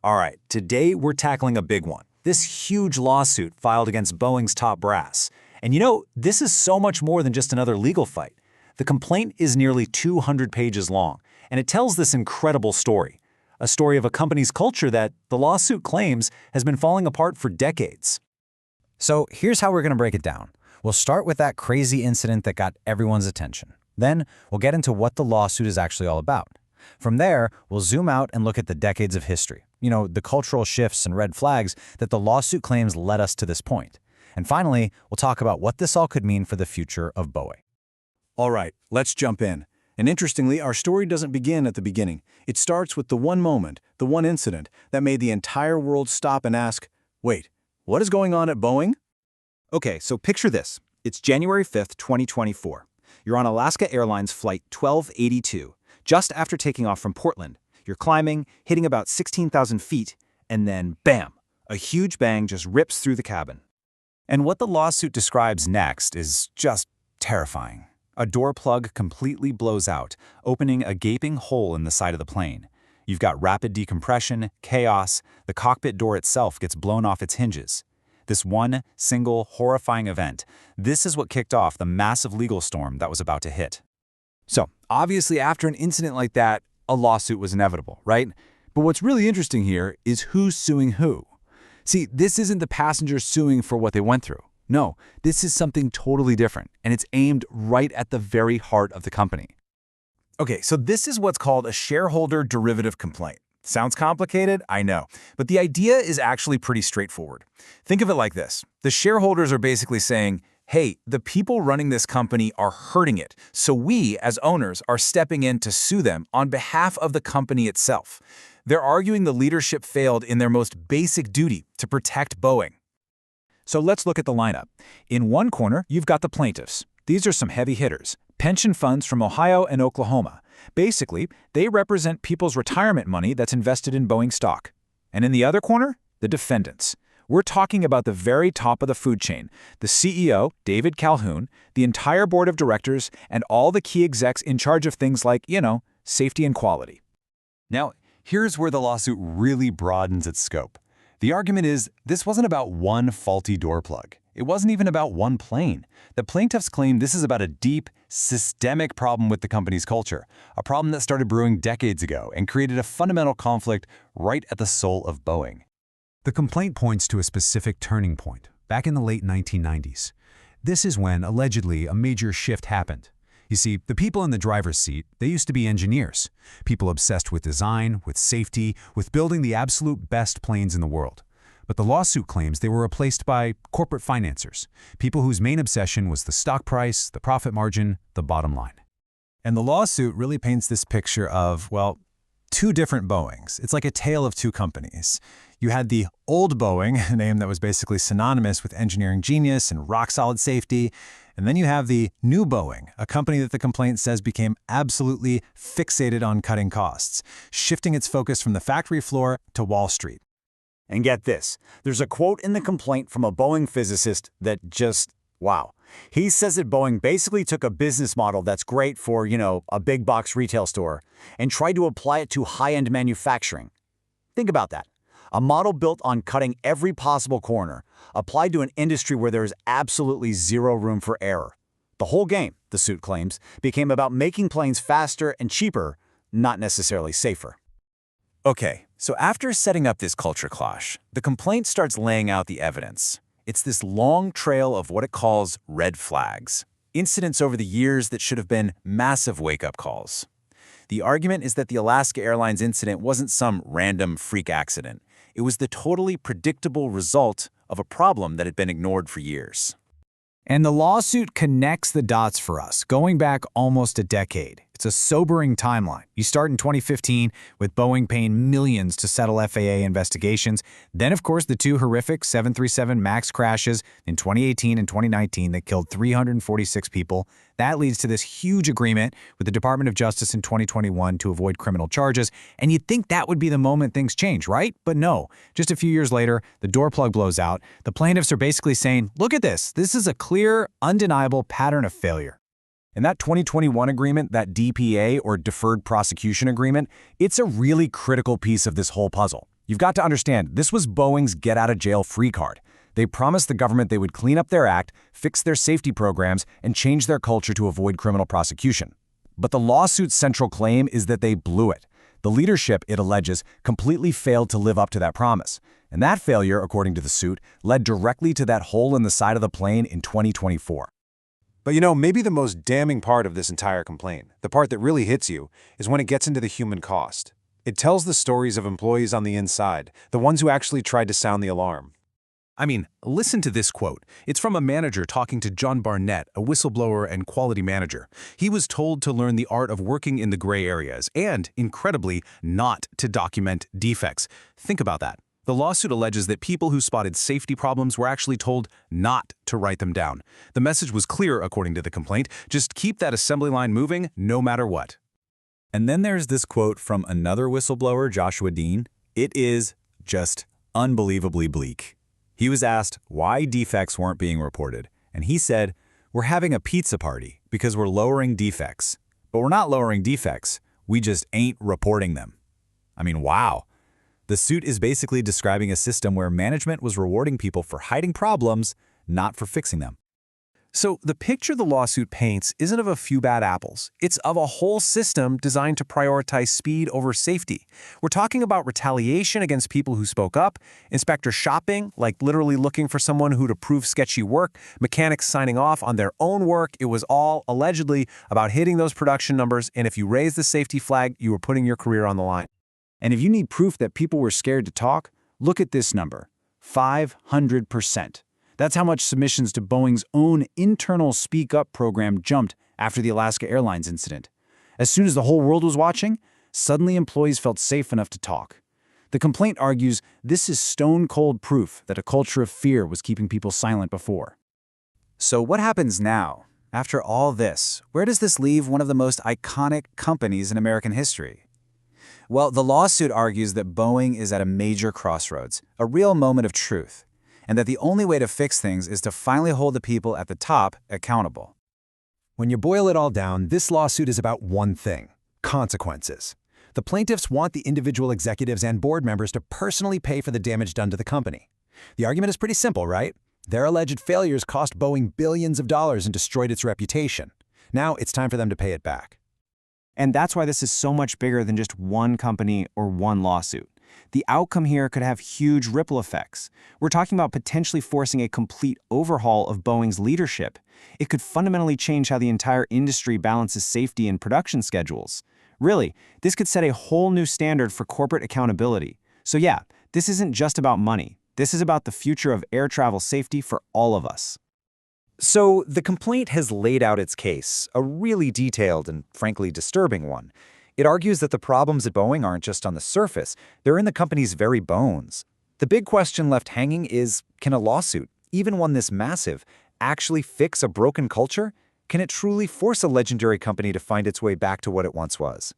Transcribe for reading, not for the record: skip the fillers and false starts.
All right, today we're tackling a big one. This huge lawsuit filed against Boeing's top brass. And this is so much more than just another legal fight. The complaint is nearly 200 pages long, and it tells this incredible story. A story of a company's culture that the lawsuit claims has been falling apart for decades. So here's how we're going to break it down. We'll start with that crazy incident that got everyone's attention. Then we'll get into what the lawsuit is actually all about. From there, we'll zoom out and look at the decades of history. The cultural shifts and red flags that the lawsuit claims led us to this point. And finally, we'll talk about what this all could mean for the future of Boeing. All right, let's jump in. And interestingly, our story doesn't begin at the beginning. It starts with the one moment, the one incident, that made the entire world stop and ask, wait, what is going on at Boeing? Okay, so picture this. It's January 5th, 2024. You're on Alaska Airlines Flight 1282, just after taking off from Portland. You're climbing, hitting about 16,000 feet, and then, bam, a huge bang just rips through the cabin. And what the lawsuit describes next is just terrifying. A door plug completely blows out, opening a gaping hole in the side of the plane. You've got rapid decompression, chaos, the cockpit door itself gets blown off its hinges. This one, single, horrifying event, this is what kicked off the massive legal storm that was about to hit. So, obviously after an incident like that, a lawsuit was inevitable, right? But what's really interesting here is who's suing who. See, this isn't the passengers suing for what they went through. No, this is something totally different, and it's aimed right at the very heart of the company. Okay, so this is what's called a shareholder derivative complaint. Sounds complicated, I know, but the idea is actually pretty straightforward. Think of it like this. The shareholders are basically saying, hey, the people running this company are hurting it, so we, as owners, are stepping in to sue them on behalf of the company itself. They're arguing the leadership failed in their most basic duty to protect Boeing. So let's look at the lineup. In one corner, you've got the plaintiffs. These are some heavy hitters, pension funds from Ohio and Oklahoma. Basically, they represent people's retirement money that's invested in Boeing stock. And in the other corner, the defendants. We're talking about the very top of the food chain, the CEO, David Calhoun, the entire board of directors, and all the key execs in charge of things like, safety and quality. Now, here's where the lawsuit really broadens its scope. The argument is this wasn't about one faulty door plug. It wasn't even about one plane. The plaintiffs claim this is about a deep, systemic problem with the company's culture, a problem that started brewing decades ago and created a fundamental conflict right at the soul of Boeing. The complaint points to a specific turning point, back in the late 1990s. This is when, allegedly, a major shift happened. You see, the people in the driver's seat, they used to be engineers, people obsessed with design, with safety, with building the absolute best planes in the world. But the lawsuit claims they were replaced by corporate financiers, people whose main obsession was the stock price, the profit margin, the bottom line. And the lawsuit really paints this picture of, well, two different Boeings. It's like a tale of two companies. You had the old Boeing, a name that was basically synonymous with engineering genius and rock-solid safety. And then you have the new Boeing, a company that the complaint says became absolutely fixated on cutting costs, shifting its focus from the factory floor to Wall Street. And get this, there's a quote in the complaint from a Boeing physicist that just, wow. He says that Boeing basically took a business model that's great for, a big box retail store and tried to apply it to high-end manufacturing. Think about that. A model built on cutting every possible corner, applied to an industry where there is absolutely zero room for error. The whole game, the suit claims, became about making planes faster and cheaper, not necessarily safer. Okay, so after setting up this culture clash, the complaint starts laying out the evidence. It's this long trail of what it calls red flags, incidents over the years that should have been massive wake-up calls. The argument is that the Alaska Airlines incident wasn't some random freak accident. It was the totally predictable result of a problem that had been ignored for years. And the lawsuit connects the dots for us, going back almost a decade. It's a sobering timeline. You start in 2015 with Boeing paying millions to settle FAA investigations. Then, of course, the two horrific 737 MAX crashes in 2018 and 2019 that killed 346 people. That leads to this huge agreement with the Department of Justice in 2021 to avoid criminal charges. And you'd think that would be the moment things change, right? But no. Just a few years later, the door plug blows out. The plaintiffs are basically saying, look at this. This is a clear, undeniable pattern of failure. And that 2021 agreement, that DPA or Deferred Prosecution Agreement, it's a really critical piece of this whole puzzle. You've got to understand, this was Boeing's get-out-of-jail-free card. They promised the government they would clean up their act, fix their safety programs, and change their culture to avoid criminal prosecution. But the lawsuit's central claim is that they blew it. The leadership, it alleges, completely failed to live up to that promise. And that failure, according to the suit, led directly to that hole in the side of the plane in 2024. But maybe the most damning part of this entire complaint, the part that really hits you, is when it gets into the human cost. It tells the stories of employees on the inside, the ones who actually tried to sound the alarm. I mean, listen to this quote. It's from a manager talking to John Barnett, a whistleblower and quality manager. He was told to learn the art of working in the gray areas and, incredibly, not to document defects. Think about that. The lawsuit alleges that people who spotted safety problems were actually told not to write them down. The message was clear, according to the complaint. Just keep that assembly line moving no matter what. And then there's this quote from another whistleblower, Joshua Dean. It is just unbelievably bleak. He was asked why defects weren't being reported, and he said, "We're having a pizza party because we're lowering defects. But we're not lowering defects, we just ain't reporting them." I mean, wow. The suit is basically describing a system where management was rewarding people for hiding problems, not for fixing them. So the picture the lawsuit paints isn't of a few bad apples. It's of a whole system designed to prioritize speed over safety. We're talking about retaliation against people who spoke up, inspector shopping, like literally looking for someone who'd approve sketchy work, mechanics signing off on their own work. It was all, allegedly, about hitting those production numbers, and if you raised the safety flag, you were putting your career on the line. And if you need proof that people were scared to talk, look at this number, 500%. That's how much submissions to Boeing's own internal Speak Up program jumped after the Alaska Airlines incident. As soon as the whole world was watching, suddenly employees felt safe enough to talk. The complaint argues this is stone-cold proof that a culture of fear was keeping people silent before. So what happens now? After all this, where does this leave one of the most iconic companies in American history? Well, the lawsuit argues that Boeing is at a major crossroads, a real moment of truth, and that the only way to fix things is to finally hold the people at the top accountable. When you boil it all down, this lawsuit is about one thing: consequences. The plaintiffs want the individual executives and board members to personally pay for the damage done to the company. The argument is pretty simple, right? Their alleged failures cost Boeing billions of dollars and destroyed its reputation. Now it's time for them to pay it back. And that's why this is so much bigger than just one company or one lawsuit. The outcome here could have huge ripple effects. We're talking about potentially forcing a complete overhaul of Boeing's leadership. It could fundamentally change how the entire industry balances safety and production schedules. Really, this could set a whole new standard for corporate accountability. So yeah, this isn't just about money. This is about the future of air travel safety for all of us. So the complaint has laid out its case, a really detailed and frankly disturbing one. It argues that the problems at Boeing aren't just on the surface, they're in the company's very bones. The big question left hanging is, can a lawsuit, even one this massive, actually fix a broken culture? Can it truly force a legendary company to find its way back to what it once was?